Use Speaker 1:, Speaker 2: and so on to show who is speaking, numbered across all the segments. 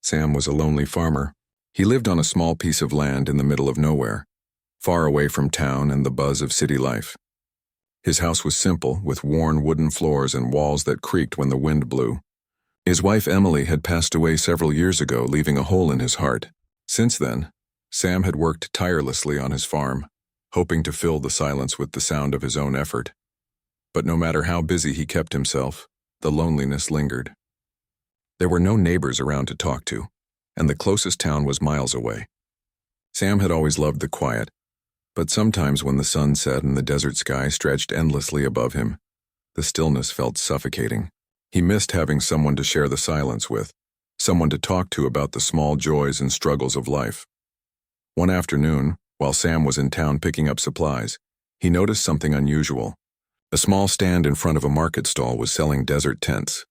Speaker 1: Sam was a lonely farmer. He lived on a small piece of land in the middle of nowhere, far away from town and the buzz of city life. His house was simple, with worn wooden floors and walls that creaked when the wind blew. His wife Emily had passed away several years ago, leaving a hole in his heart. Since then, Sam had worked tirelessly on his farm, hoping to fill the silence with the sound of his own effort. But no matter how busy he kept himself, the loneliness lingered. There were no neighbors around to talk to, and the closest town was miles away. Sam had always loved the quiet, but sometimes when the sun set and the desert sky stretched endlessly above him, the stillness felt suffocating. He missed having someone to share the silence with, someone to talk to about the small joys and struggles of life. One afternoon, while Sam was in town picking up supplies, he noticed something unusual. A small stand in front of a market stall was selling desert tents,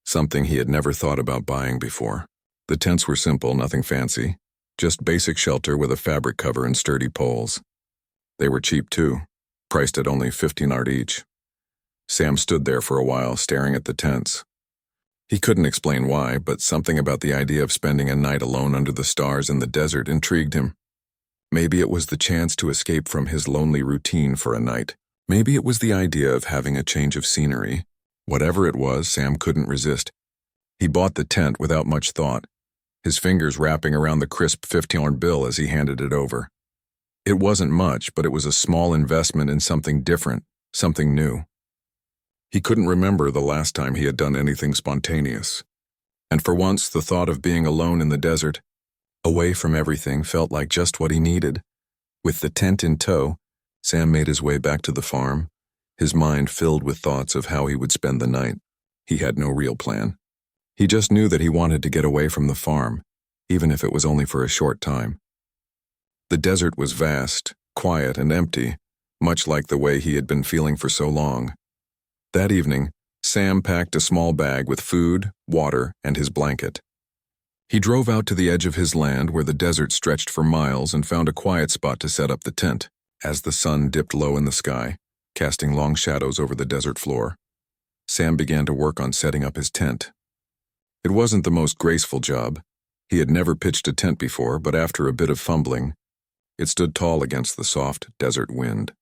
Speaker 1: something he had never thought about buying before. The tents were simple, nothing fancy, just basic shelter with a fabric cover and sturdy poles. They were cheap too, priced at only 15 art each. Sam stood there for a while, staring at the tents. He couldn't explain why, but something about the idea of spending a night alone under the stars in the desert intrigued him. Maybe it was the chance to escape from his lonely routine for a night. Maybe it was the idea of having a change of scenery. Whatever it was, Sam couldn't resist. He bought the tent without much thought, his fingers wrapping around the crisp 15 bill as he handed it over. It wasn't much, but it was a small investment in something different, something new. He couldn't remember the last time he had done anything spontaneous. And for once, the thought of being alone in the desert, away from everything, felt like just what he needed. With the tent in tow, Sam made his way back to the farm, his mind filled with thoughts of how he would spend the night. He had no real plan. He just knew that he wanted to get away from the farm, even if it was only for a short time. The desert was vast, quiet, and empty, much like the way he had been feeling for so long. That evening, Sam packed a small bag with food, water, and his blanket. He drove out to the edge of his land where the desert stretched for miles and found a quiet spot to set up the tent. As the sun dipped low in the sky, casting long shadows over the desert floor, Sam began to work on setting up his tent. It wasn't the most graceful job. He had never pitched a tent before, but after a bit of fumbling, it stood tall against the soft desert wind.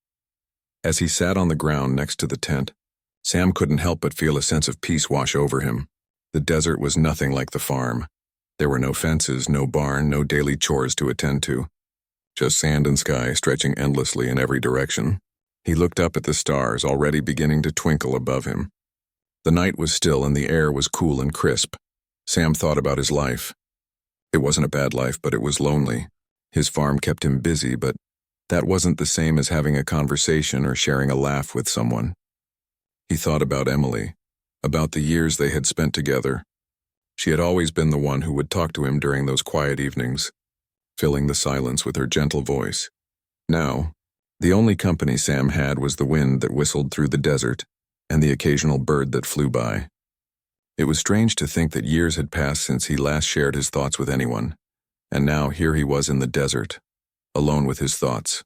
Speaker 1: As he sat on the ground next to the tent, Sam couldn't help but feel a sense of peace wash over him. The desert was nothing like the farm. There were no fences, no barn, no daily chores to attend to. Just sand and sky stretching endlessly in every direction. He looked up at the stars already beginning to twinkle above him. The night was still and the air was cool and crisp. Sam thought about his life. It wasn't a bad life, but it was lonely. His farm kept him busy, but that wasn't the same as having a conversation or sharing a laugh with someone. He thought about Emily, about the years they had spent together. She had always been the one who would talk to him during those quiet evenings, filling the silence with her gentle voice. Now, the only company Sam had was the wind that whistled through the desert and the occasional bird that flew by. It was strange to think that years had passed since he last shared his thoughts with anyone, and now here he was in the desert, alone with his thoughts.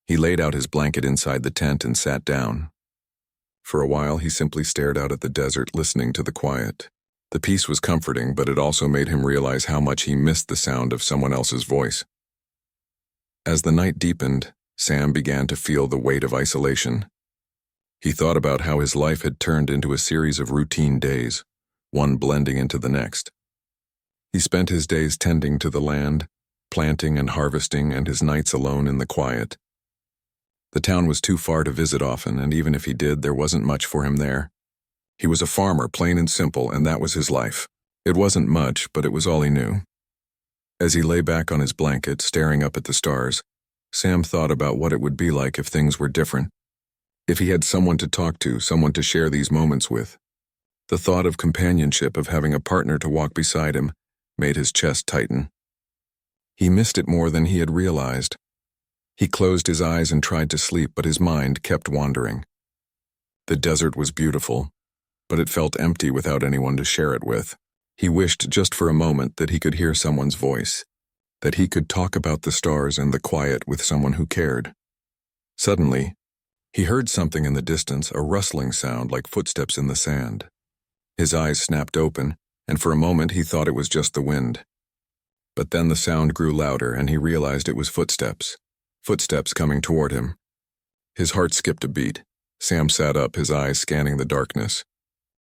Speaker 1: He laid out his blanket inside the tent and sat down. For a while, he simply stared out at the desert, listening to the quiet. The peace was comforting, but it also made him realize how much he missed the sound of someone else's voice. As the night deepened, Sam began to feel the weight of isolation. He thought about how his life had turned into a series of routine days, one blending into the next. He spent his days tending to the land, planting and harvesting, and his nights alone in the quiet. The town was too far to visit often, and even if he did, there wasn't much for him there. He was a farmer, plain and simple, and that was his life. It wasn't much, but it was all he knew. As he lay back on his blanket, staring up at the stars, Sam thought about what it would be like if things were different. If he had someone to talk to, someone to share these moments with. The thought of companionship, of having a partner to walk beside him, made his chest tighten. He missed it more than he had realized. He closed his eyes and tried to sleep, but his mind kept wandering. The desert was beautiful, but it felt empty without anyone to share it with. He wished just for a moment that he could hear someone's voice, that he could talk about the stars and the quiet with someone who cared. Suddenly, he heard something in the distance, a rustling sound like footsteps in the sand. His eyes snapped open, and for a moment he thought it was just the wind. But then the sound grew louder and he realized it was footsteps. Footsteps coming toward him. His heart skipped a beat. Sam sat up, his eyes scanning the darkness.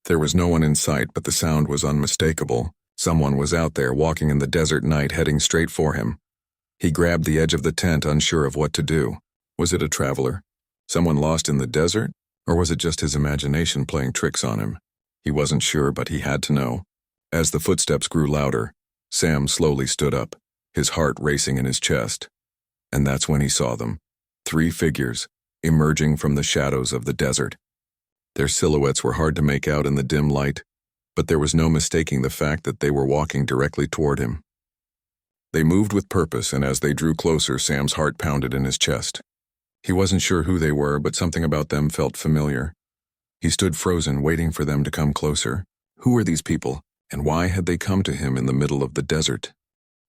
Speaker 1: There was no one in sight, but the sound was unmistakable. Someone was out there, walking in the desert night, heading straight for him. He grabbed the edge of the tent, unsure of what to do. Was it a traveler? Someone lost in the desert? Or was it just his imagination playing tricks on him? He wasn't sure, but he had to know. As the footsteps grew louder, Sam slowly stood up, his heart racing in his chest. And that's when he saw them. 3 figures, emerging from the shadows of the desert. Their silhouettes were hard to make out in the dim light, but there was no mistaking the fact that they were walking directly toward him. They moved with purpose, and as they drew closer, Sam's heart pounded in his chest. He wasn't sure who they were, but something about them felt familiar. He stood frozen, waiting for them to come closer. Who were these people, and why had they come to him in the middle of the desert?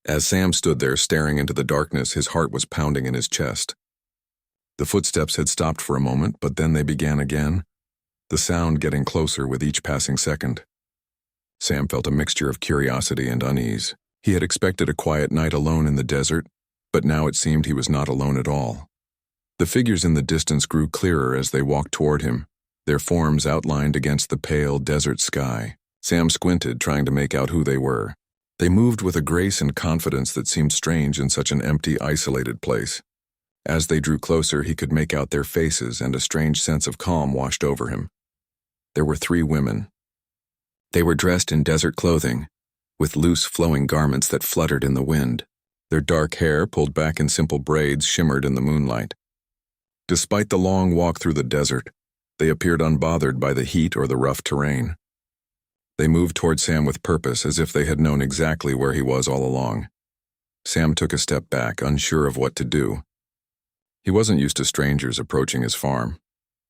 Speaker 1: As Sam stood there staring into the darkness, his heart was pounding in his chest. The footsteps had stopped for a moment, but then they began again, the sound getting closer with each passing second. Sam felt a mixture of curiosity and unease. He had expected a quiet night alone in the desert, but now it seemed he was not alone at all. The figures in the distance grew clearer as they walked toward him, their forms outlined against the pale desert sky. Sam squinted, trying to make out who they were. They moved with a grace and confidence that seemed strange in such an empty, isolated place. As they drew closer, he could make out their faces, and a strange sense of calm washed over him. There were 3 women. They were dressed in desert clothing, with loose, flowing garments that fluttered in the wind. Their dark hair, pulled back in simple braids, shimmered in the moonlight. Despite the long walk through the desert, they appeared unbothered by the heat or the rough terrain. They moved toward Sam with purpose, as if they had known exactly where he was all along. Sam took a step back, unsure of what to do. He wasn't used to strangers approaching his farm,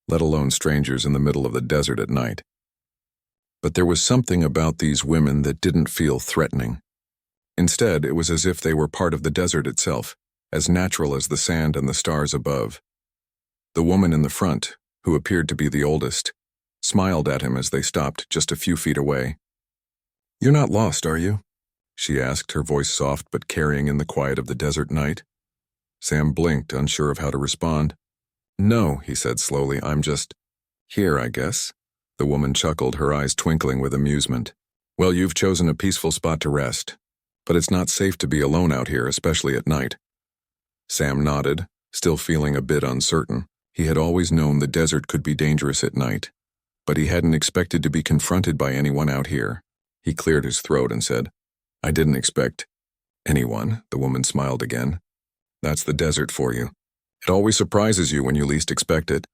Speaker 1: let alone strangers in the middle of the desert at night. But there was something about these women that didn't feel threatening. Instead, it was as if they were part of the desert itself, as natural as the sand and the stars above. The woman in the front, who appeared to be the oldest, smiled at him as they stopped just a few feet away. "You're not lost, are you?" she asked, her voice soft but carrying in the quiet of the desert night. Sam blinked, unsure of how to respond. "No," he said slowly, "I'm just here, I guess." The woman chuckled, her eyes twinkling with amusement. "Well, you've chosen a peaceful spot to rest, but it's not safe to be alone out here, especially at night." Sam nodded, still feeling a bit uncertain. He had always known the desert could be dangerous at night, but he hadn't expected to be confronted by anyone out here. He cleared his throat and said, "I didn't expect anyone." The woman smiled again. "That's the desert for you. It always surprises you when you least expect it."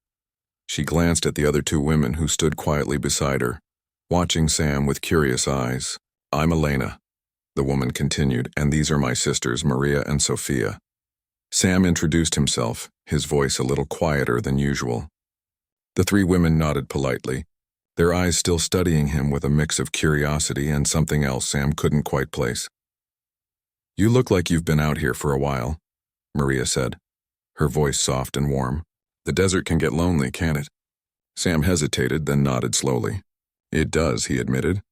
Speaker 1: She glanced at the other 2 women who stood quietly beside her, watching Sam with curious eyes. "I'm Elena," the woman continued, "and these are my sisters, Maria and Sophia." Sam introduced himself, his voice a little quieter than usual. The 3 women nodded politely, their eyes still studying him with a mix of curiosity and something else Sam couldn't quite place. "You look like you've been out here for a while," Maria said, her voice soft and warm. "The desert can get lonely, can't it?" Sam hesitated, then nodded slowly. "It does," he admitted.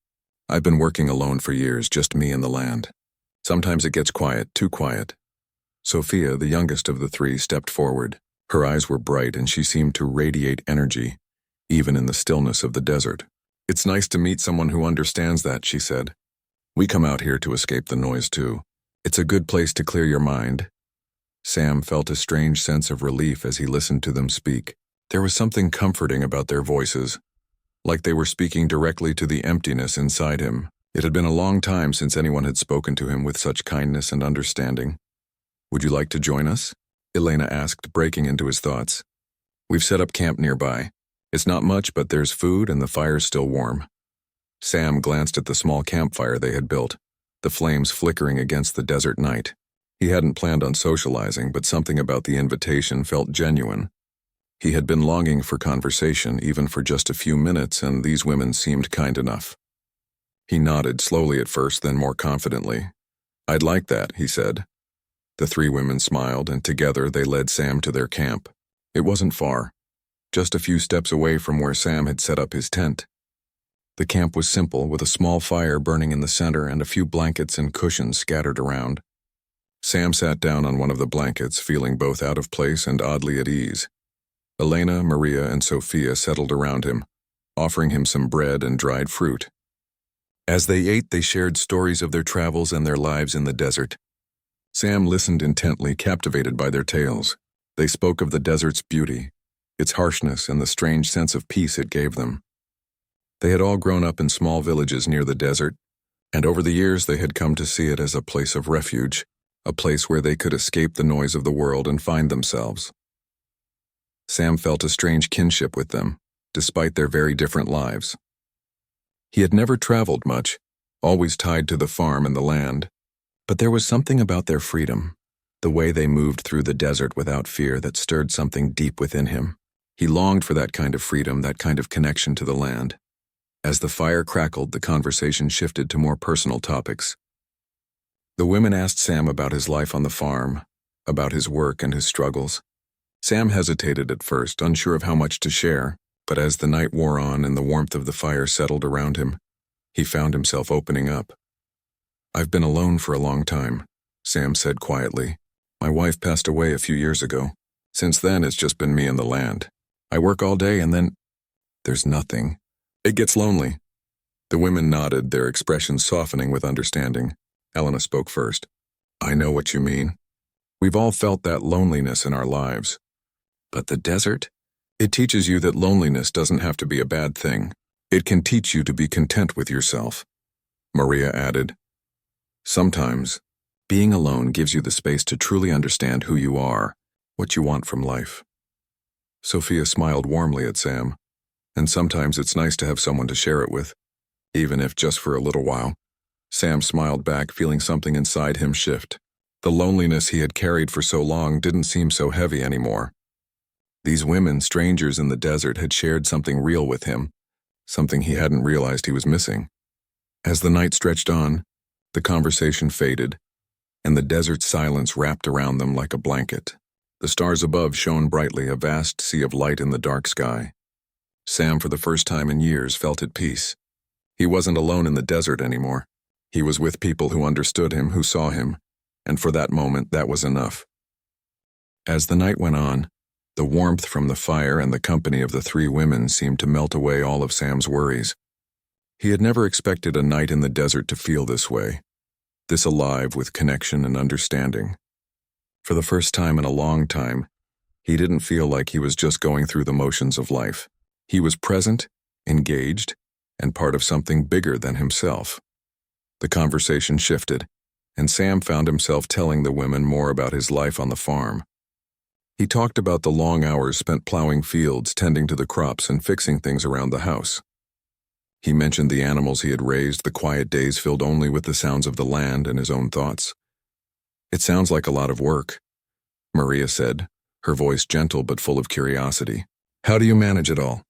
Speaker 1: "I've been working alone for years, just me and the land. Sometimes it gets quiet, too quiet." Sophia, the youngest of the 3, stepped forward. Her eyes were bright and she seemed to radiate energy, even in the stillness of the desert. "It's nice to meet someone who understands that," she said. "We come out here to escape the noise too. It's a good place to clear your mind." Sam felt a strange sense of relief as he listened to them speak. There was something comforting about their voices, like they were speaking directly to the emptiness inside him. It had been a long time since anyone had spoken to him with such kindness and understanding. "Would you like to join us?" Elena asked, breaking into his thoughts. "We've set up camp nearby. It's not much, but there's food and the fire's still warm." Sam glanced at the small campfire they had built, the flames flickering against the desert night. He hadn't planned on socializing, but something about the invitation felt genuine. He had been longing for conversation, even for just a few minutes, and these women seemed kind enough. He nodded, slowly at first, then more confidently. "I'd like that," he said. The 3 women smiled, and together they led Sam to their camp. It wasn't far, just a few steps away from where Sam had set up his tent. The camp was simple, with a small fire burning in the center and a few blankets and cushions scattered around. Sam sat down on one of the blankets, feeling both out of place and oddly at ease. Elena, Maria, and Sophia settled around him, offering him some bread and dried fruit. As they ate, they shared stories of their travels and their lives in the desert. Sam listened intently, captivated by their tales. They spoke of the desert's beauty, its harshness, and the strange sense of peace it gave them. They had all grown up in small villages near the desert, and over the years they had come to see it as a place of refuge, a place where they could escape the noise of the world and find themselves. Sam felt a strange kinship with them, despite their very different lives. He had never traveled much, always tied to the farm and the land, but there was something about their freedom, the way they moved through the desert without fear, that stirred something deep within him. He longed for that kind of freedom, that kind of connection to the land. As the fire crackled, the conversation shifted to more personal topics. The women asked Sam about his life on the farm, about his work and his struggles. Sam hesitated at first, unsure of how much to share, but as the night wore on and the warmth of the fire settled around him, he found himself opening up. "I've been alone for a long time," Sam said quietly. "My wife passed away a few years ago. Since then, it's just been me and the land. I work all day and then there's nothing. It gets lonely." The women nodded, their expressions softening with understanding. Elena spoke first. "I know what you mean. We've all felt that loneliness in our lives. But the desert? It teaches you that loneliness doesn't have to be a bad thing. It can teach you to be content with yourself." Maria added, "Sometimes, being alone gives you the space to truly understand who you are, what you want from life." Sophia smiled warmly at Sam. "And sometimes it's nice to have someone to share it with, even if just for a little while." Sam smiled back, feeling something inside him shift. The loneliness he had carried for so long didn't seem so heavy anymore. These women, strangers in the desert, had shared something real with him, something he hadn't realized he was missing. As the night stretched on, the conversation faded, and the desert silence wrapped around them like a blanket. The stars above shone brightly, a vast sea of light in the dark sky. Sam, for the first time in years, felt at peace. He wasn't alone in the desert anymore. He was with people who understood him, who saw him, and for that moment, that was enough. As the night went on, the warmth from the fire and the company of the three women seemed to melt away all of Sam's worries. He had never expected a night in the desert to feel this way, this alive with connection and understanding. For the first time in a long time, he didn't feel like he was just going through the motions of life. He was present, engaged, and part of something bigger than himself. The conversation shifted, and Sam found himself telling the women more about his life on the farm. He talked about the long hours spent plowing fields, tending to the crops, and fixing things around the house. He mentioned the animals he had raised, the quiet days filled only with the sounds of the land and his own thoughts. "It sounds like a lot of work," Maria said, her voice gentle but full of curiosity. "How do you manage it all?"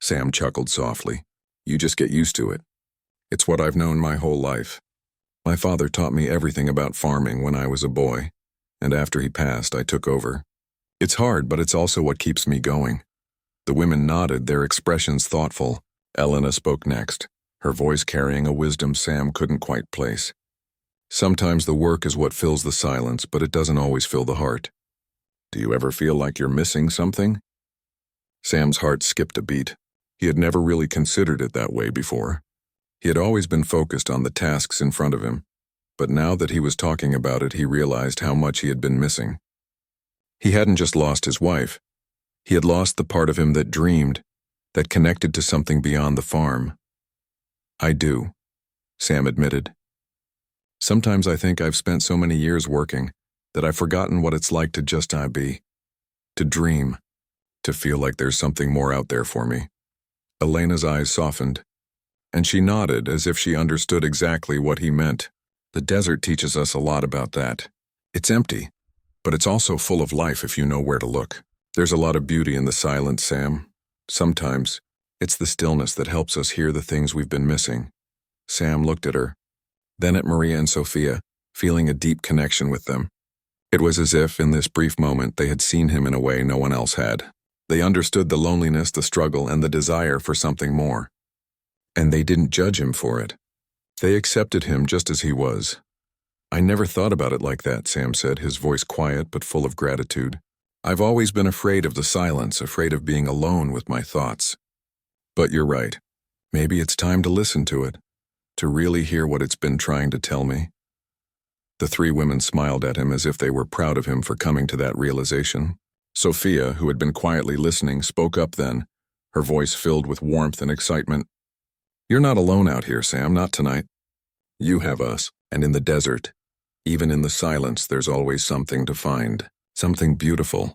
Speaker 1: Sam chuckled softly. "You just get used to it. It's what I've known my whole life. My father taught me everything about farming when I was a boy, and after he passed, I took over. It's hard, but it's also what keeps me going." The women nodded, their expressions thoughtful. Elena spoke next, her voice carrying a wisdom Sam couldn't quite place. "Sometimes the work is what fills the silence, but it doesn't always fill the heart. Do you ever feel like you're missing something?" Sam's heart skipped a beat. He had never really considered it that way before. He had always been focused on the tasks in front of him, but now that he was talking about it, he realized how much he had been missing. He hadn't just lost his wife. He had lost the part of him that dreamed, that connected to something beyond the farm. "I do," Sam admitted. "Sometimes I think I've spent so many years working that I've forgotten what it's like to just be, to dream, to feel like there's something more out there for me." Elena's eyes softened, and she nodded as if she understood exactly what he meant. The desert teaches us a lot about that. It's empty, but it's also full of life if you know where to look. There's a lot of beauty in the silence, Sam. Sometimes, it's the stillness that helps us hear the things we've been missing. Sam looked at her, then at Maria and Sophia, feeling a deep connection with them. It was as if, in this brief moment, they had seen him in a way no one else had. They understood the loneliness, the struggle, and the desire for something more. And they didn't judge him for it. They accepted him just as he was. "I never thought about it like that," Sam said, his voice quiet but full of gratitude. "I've always been afraid of the silence, afraid of being alone with my thoughts. But you're right. Maybe it's time to listen to it, to really hear what it's been trying to tell me." The three women smiled at him as if they were proud of him for coming to that realization. Sophia, who had been quietly listening, spoke up then, her voice filled with warmth and excitement. "You're not alone out here, Sam, not tonight. You have us, and in the desert, even in the silence, there's always something to find, something beautiful."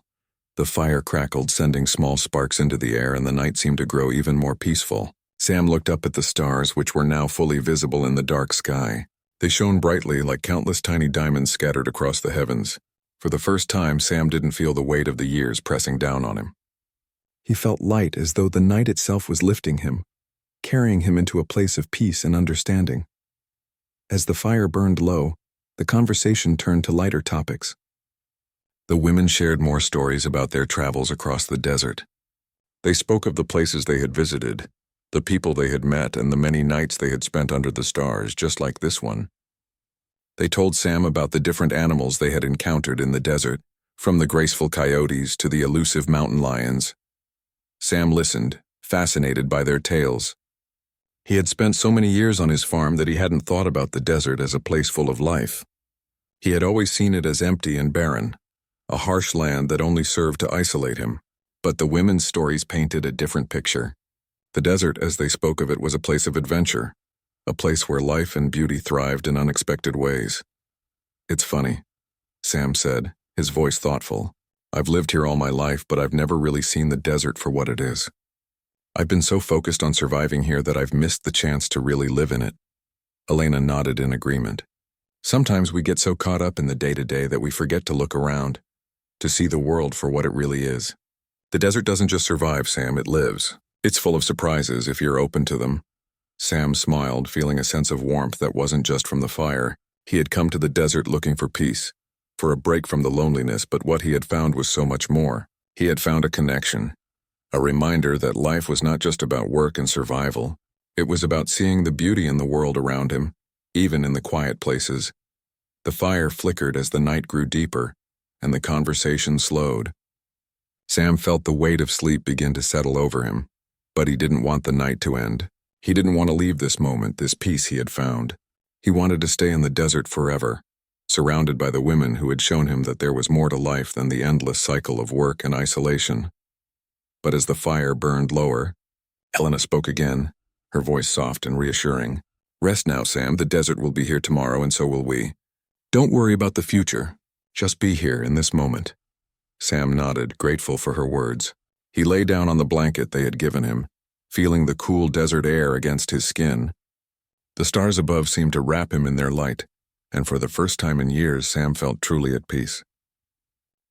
Speaker 1: The fire crackled, sending small sparks into the air, and the night seemed to grow even more peaceful. Sam looked up at the stars, which were now fully visible in the dark sky. They shone brightly like countless tiny diamonds scattered across the heavens. For the first time, Sam didn't feel the weight of the years pressing down on him. He felt light, as though the night itself was lifting him, carrying him into a place of peace and understanding. As the fire burned low, the conversation turned to lighter topics. The women shared more stories about their travels across the desert. They spoke of the places they had visited, the people they had met, and the many nights they had spent under the stars, just like this one. They told Sam about the different animals they had encountered in the desert, from the graceful coyotes to the elusive mountain lions. Sam listened, fascinated by their tales. He had spent so many years on his farm that he hadn't thought about the desert as a place full of life. He had always seen it as empty and barren, a harsh land that only served to isolate him. But the women's stories painted a different picture. The desert, as they spoke of it, was a place of adventure, a place where life and beauty thrived in unexpected ways. "It's funny," Sam said, his voice thoughtful. "I've lived here all my life, but I've never really seen the desert for what it is. I've been so focused on surviving here that I've missed the chance to really live in it." Elena nodded in agreement. "Sometimes we get so caught up in the day-to-day that we forget to look around, to see the world for what it really is. The desert doesn't just survive, Sam, it lives. It's full of surprises if you're open to them." Sam smiled, feeling a sense of warmth that wasn't just from the fire. He had come to the desert looking for peace, for a break from the loneliness, but what he had found was so much more. He had found a connection, a reminder that life was not just about work and survival. It was about seeing the beauty in the world around him, even in the quiet places. The fire flickered as the night grew deeper, and the conversation slowed. Sam felt the weight of sleep begin to settle over him, but he didn't want the night to end. He didn't want to leave this moment, this peace he had found. He wanted to stay in the desert forever, surrounded by the women who had shown him that there was more to life than the endless cycle of work and isolation. But as the fire burned lower, Elena spoke again, her voice soft and reassuring. "Rest now, Sam. The desert will be here tomorrow, and so will we. Don't worry about the future. Just be here in this moment." Sam nodded, grateful for her words. He lay down on the blanket they had given him, feeling the cool desert air against his skin. The stars above seemed to wrap him in their light, and for the first time in years, Sam felt truly at peace.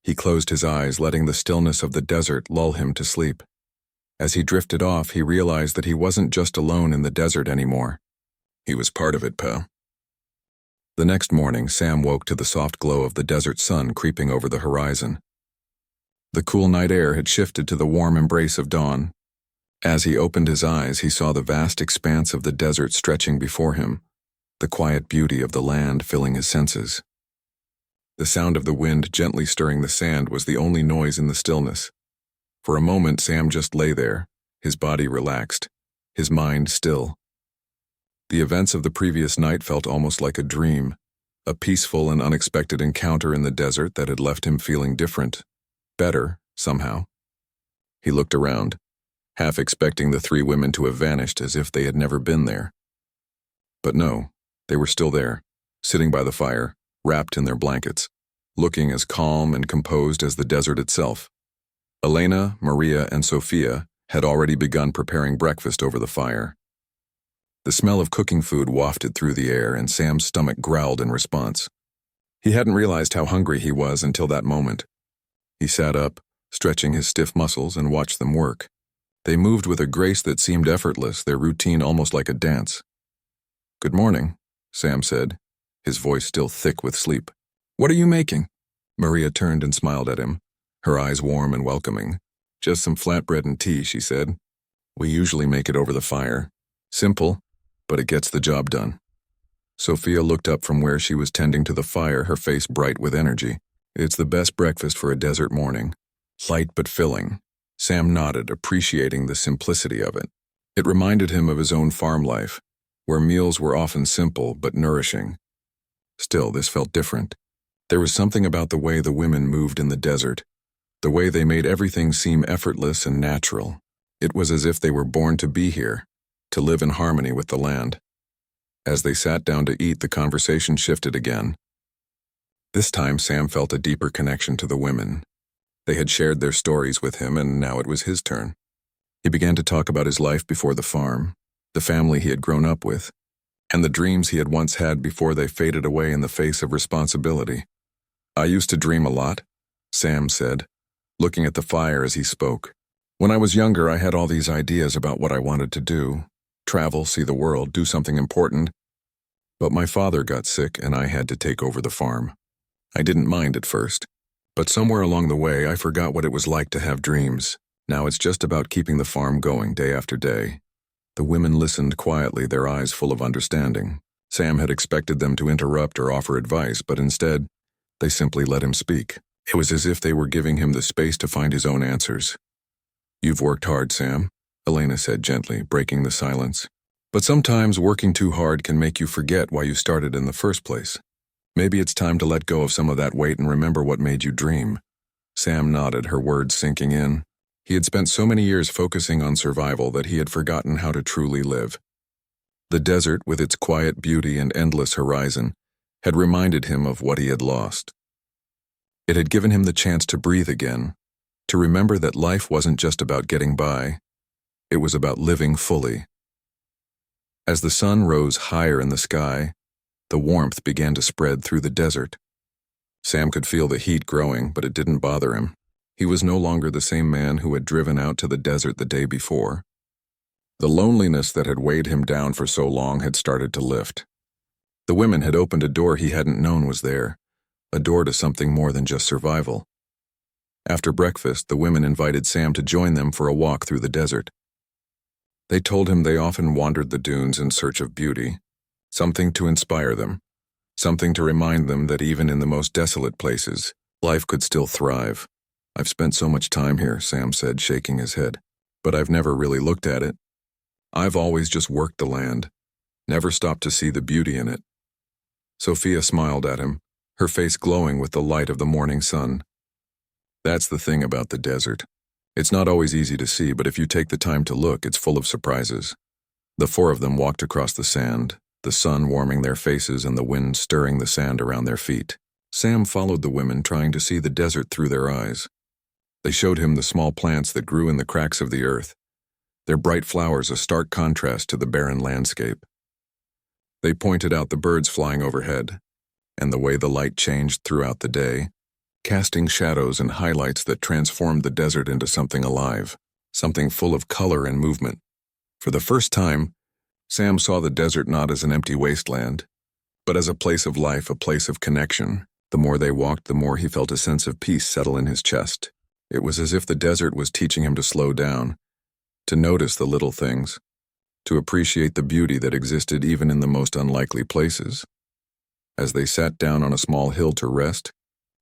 Speaker 1: He closed his eyes, letting the stillness of the desert lull him to sleep. As he drifted off, he realized that he wasn't just alone in the desert anymore. He was part of it, pal. The next morning, Sam woke to the soft glow of the desert sun creeping over the horizon. The cool night air had shifted to the warm embrace of dawn. As he opened his eyes, he saw the vast expanse of the desert stretching before him, the quiet beauty of the land filling his senses. The sound of the wind gently stirring the sand was the only noise in the stillness. For a moment, Sam just lay there, his body relaxed, his mind still. The events of the previous night felt almost like a dream, a peaceful and unexpected encounter in the desert that had left him feeling different, better, somehow. He looked around, half expecting the three women to have vanished as if they had never been there. But no, they were still there, sitting by the fire, wrapped in their blankets, looking as calm and composed as the desert itself. Elena, Maria, and Sophia had already begun preparing breakfast over the fire. The smell of cooking food wafted through the air, and Sam's stomach growled in response. He hadn't realized how hungry he was until that moment. He sat up, stretching his stiff muscles, and watched them work. They moved with a grace that seemed effortless, their routine almost like a dance. "Good morning," Sam said, his voice still thick with sleep. "What are you making?" Maria turned and smiled at him, her eyes warm and welcoming. "Just some flatbread and tea," she said. "We usually make it over the fire." Simple, but it gets the job done. Sophia looked up from where she was tending to the fire, her face bright with energy. It's the best breakfast for a desert morning. Light but filling. Sam nodded, appreciating the simplicity of it. It reminded him of his own farm life, where meals were often simple but nourishing. Still, this felt different. There was something about the way the women moved in the desert, the way they made everything seem effortless and natural. It was as if they were born to be here, to live in harmony with the land. As they sat down to eat, the conversation shifted again. This time, Sam felt a deeper connection to the women. They had shared their stories with him, and now it was his turn. He began to talk about his life before the farm, the family he had grown up with, and the dreams he had once had before they faded away in the face of responsibility. "I used to dream a lot," Sam said, looking at the fire as he spoke. "When I was younger, I had all these ideas about what I wanted to do. Travel, see the world, do something important. But my father got sick and I had to take over the farm. I didn't mind at first, but somewhere along the way I forgot what it was like to have dreams. Now it's just about keeping the farm going day after day." The women listened quietly, their eyes full of understanding. Sam had expected them to interrupt or offer advice, but instead, they simply let him speak. It was as if they were giving him the space to find his own answers. "You've worked hard, Sam," Elena said gently, breaking the silence. "But sometimes working too hard can make you forget why you started in the first place. Maybe it's time to let go of some of that weight and remember what made you dream." Sam nodded, her words sinking in. He had spent so many years focusing on survival that he had forgotten how to truly live. The desert, with its quiet beauty and endless horizon, had reminded him of what he had lost. It had given him the chance to breathe again, to remember that life wasn't just about getting by. It was about living fully. As the sun rose higher in the sky, the warmth began to spread through the desert. Sam could feel the heat growing, but it didn't bother him. He was no longer the same man who had driven out to the desert the day before. The loneliness that had weighed him down for so long had started to lift. The women had opened a door he hadn't known was there, a door to something more than just survival. After breakfast, the women invited Sam to join them for a walk through the desert. They told him they often wandered the dunes in search of beauty, something to inspire them, something to remind them that even in the most desolate places, life could still thrive. "I've spent so much time here," Sam said, shaking his head, "but I've never really looked at it. I've always just worked the land, never stopped to see the beauty in it." Sophia smiled at him, her face glowing with the light of the morning sun. "That's the thing about the desert. It's not always easy to see, but if you take the time to look, it's full of surprises." The four of them walked across the sand, the sun warming their faces and the wind stirring the sand around their feet. Sam followed the women, trying to see the desert through their eyes. They showed him the small plants that grew in the cracks of the earth, their bright flowers a stark contrast to the barren landscape. They pointed out the birds flying overhead, and the way the light changed throughout the day, casting shadows and highlights that transformed the desert into something alive, something full of color and movement. For the first time, Sam saw the desert not as an empty wasteland, but as a place of life, a place of connection. The more they walked, the more he felt a sense of peace settle in his chest. It was as if the desert was teaching him to slow down, to notice the little things, to appreciate the beauty that existed even in the most unlikely places. As they sat down on a small hill to rest,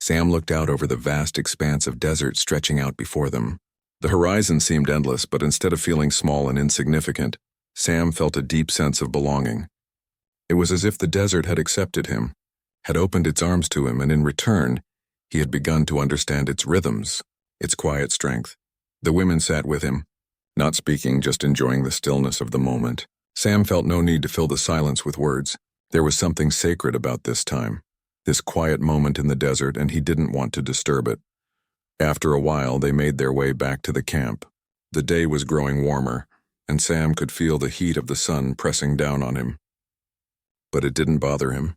Speaker 1: Sam looked out over the vast expanse of desert stretching out before them. The horizon seemed endless, but instead of feeling small and insignificant, Sam felt a deep sense of belonging. It was as if the desert had accepted him, had opened its arms to him, and in return, he had begun to understand its rhythms, its quiet strength. The women sat with him, not speaking, just enjoying the stillness of the moment. Sam felt no need to fill the silence with words. There was something sacred about this time, this quiet moment in the desert, and he didn't want to disturb it. After a while, they made their way back to the camp. The day was growing warmer, and Sam could feel the heat of the sun pressing down on him. But it didn't bother him.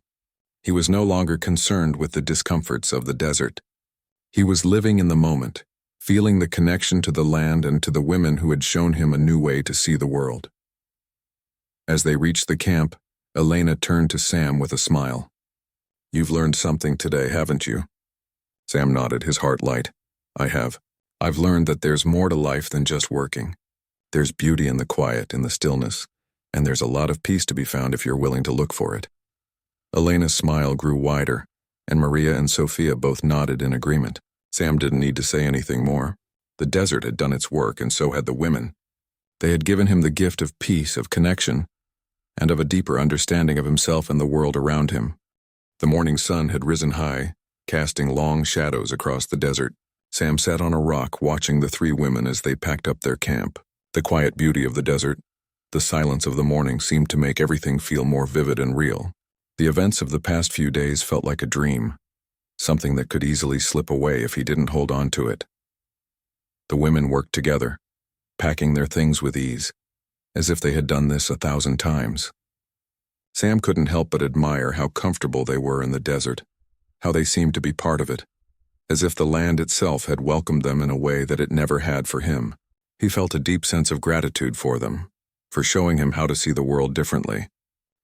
Speaker 1: He was no longer concerned with the discomforts of the desert. He was living in the moment, feeling the connection to the land and to the women who had shown him a new way to see the world. As they reached the camp, Elena turned to Sam with a smile. "You've learned something today, haven't you?" Sam nodded, his heart light. "I have. I've learned that there's more to life than just working. There's beauty in the quiet, in the stillness, and there's a lot of peace to be found if you're willing to look for it." Elena's smile grew wider, and Maria and Sophia both nodded in agreement. Sam didn't need to say anything more. The desert had done its work, and so had the women. They had given him the gift of peace, of connection, and of a deeper understanding of himself and the world around him. The morning sun had risen high, casting long shadows across the desert. Sam sat on a rock watching the three women as they packed up their camp. The quiet beauty of the desert, the silence of the morning seemed to make everything feel more vivid and real. The events of the past few days felt like a dream, something that could easily slip away if he didn't hold on to it. The women worked together, packing their things with ease, as if they had done this 1,000 times. Sam couldn't help but admire how comfortable they were in the desert, how they seemed to be part of it, as if the land itself had welcomed them in a way that it never had for him. He felt a deep sense of gratitude for them, for showing him how to see the world differently,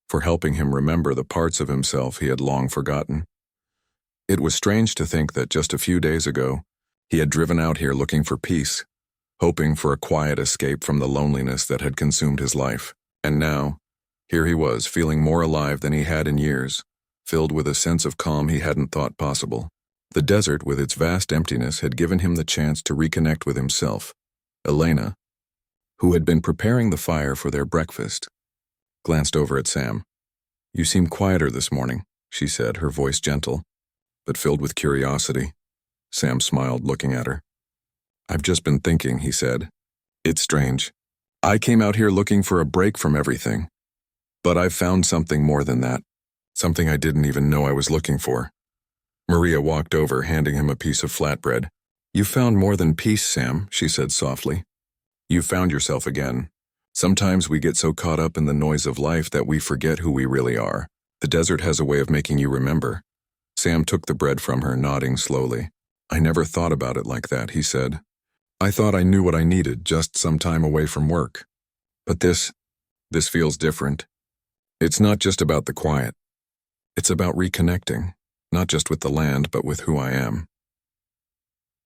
Speaker 1: for helping him remember the parts of himself he had long forgotten. It was strange to think that just a few days ago, he had driven out here looking for peace, hoping for a quiet escape from the loneliness that had consumed his life. And now, here he was, feeling more alive than he had in years, filled with a sense of calm he hadn't thought possible. The desert, with its vast emptiness, had given him the chance to reconnect with himself. Elena, who had been preparing the fire for their breakfast, glanced over at Sam. "You seem quieter this morning," she said, her voice gentle, but filled with curiosity. Sam smiled, looking at her. "I've just been thinking," he said. "It's strange. I came out here looking for a break from everything. But I've found something more than that, something I didn't even know I was looking for." Maria walked over, handing him a piece of flatbread. "You found more than peace, Sam," she said softly. "You found yourself again. Sometimes we get so caught up in the noise of life that we forget who we really are. The desert has a way of making you remember." Sam took the bread from her, nodding slowly. "I never thought about it like that," he said. "I thought I knew what I needed, just some time away from work. But this feels different. It's not just about the quiet. It's about reconnecting, not just with the land, but with who I am."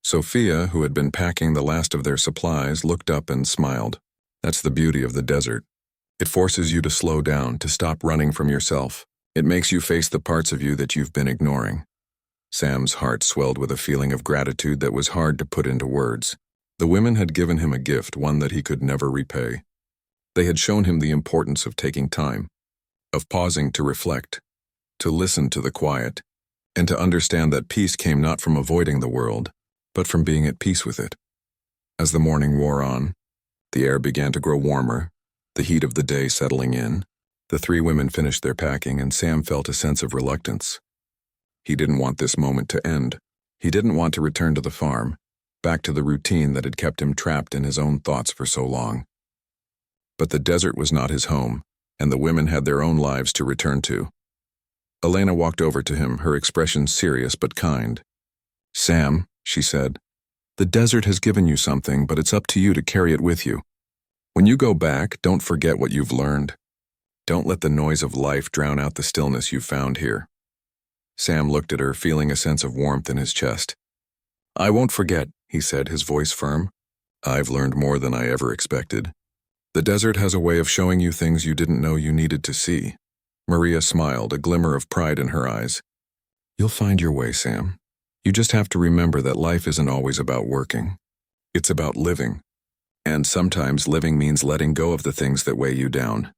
Speaker 1: Sophia, who had been packing the last of their supplies, looked up and smiled. "That's the beauty of the desert. It forces you to slow down, to stop running from yourself. It makes you face the parts of you that you've been ignoring." Sam's heart swelled with a feeling of gratitude that was hard to put into words. The women had given him a gift, one that he could never repay. They had shown him the importance of taking time, of pausing to reflect, to listen to the quiet, and to understand that peace came not from avoiding the world, but from being at peace with it. As the morning wore on, the air began to grow warmer, the heat of the day settling in. The three women finished their packing, and Sam felt a sense of reluctance. He didn't want this moment to end. He didn't want to return to the farm, back to the routine that had kept him trapped in his own thoughts for so long. But the desert was not his home, and the women had their own lives to return to. Elena walked over to him, her expression serious but kind. "Sam," she said, "the desert has given you something, but it's up to you to carry it with you. When you go back, don't forget what you've learned. Don't let the noise of life drown out the stillness you found here." Sam looked at her, feeling a sense of warmth in his chest. "I won't forget," he said, his voice firm. "I've learned more than I ever expected. The desert has a way of showing you things you didn't know you needed to see." Maria smiled, a glimmer of pride in her eyes. "You'll find your way, Sam. You just have to remember that life isn't always about working. It's about living. And sometimes living means letting go of the things that weigh you down."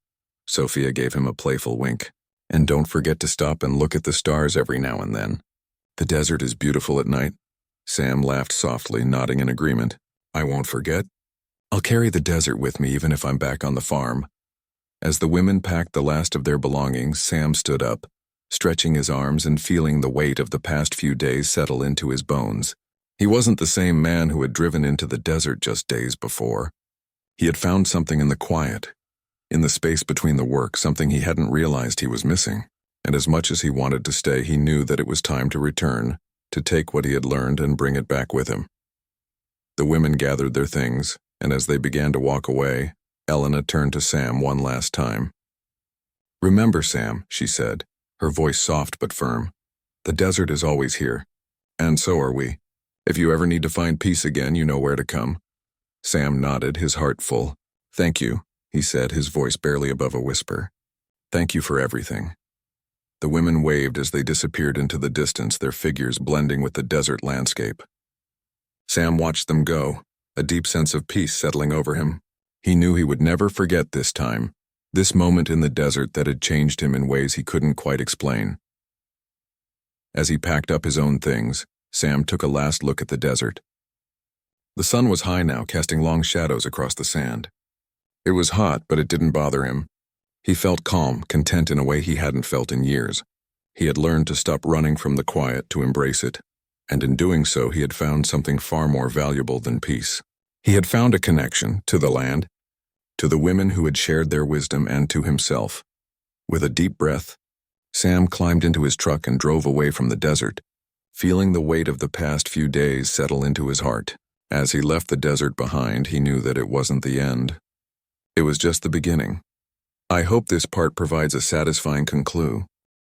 Speaker 1: Sophia gave him a playful wink. "And don't forget to stop and look at the stars every now and then. The desert is beautiful at night." Sam laughed softly, nodding in agreement. "I won't forget. I'll carry the desert with me even if I'm back on the farm." As the women packed the last of their belongings, Sam stood up, stretching his arms and feeling the weight of the past few days settle into his bones. He wasn't the same man who had driven into the desert just days before. He had found something in the quiet, in the space between the work, something he hadn't realized he was missing. And as much as he wanted to stay, he knew that it was time to return, to take what he had learned and bring it back with him. The women gathered their things, and as they began to walk away, Elena turned to Sam one last time. "Remember, Sam," she said, her voice soft but firm, "the desert is always here, and so are we. If you ever need to find peace again, you know where to come." Sam nodded, his heart full. "Thank you." he said, his voice barely above a whisper. "Thank you for everything." The women waved as they disappeared into the distance, their figures blending with the desert landscape. Sam watched them go, a deep sense of peace settling over him. He knew he would never forget this time, this moment in the desert that had changed him in ways he couldn't quite explain. As he packed up his own things, Sam took a last look at the desert. The sun was high now, casting long shadows across the sand. It was hot, but it didn't bother him. He felt calm, content in a way he hadn't felt in years. He had learned to stop running from the quiet, to embrace it, and in doing so he had found something far more valuable than peace. He had found a connection to the land, to the women who had shared their wisdom, and to himself. With a deep breath, Sam climbed into his truck and drove away from the desert, feeling the weight of the past few days settle into his heart. As he left the desert behind, he knew that it wasn't the end. It was just the beginning. I hope this part provides a satisfying conclusion.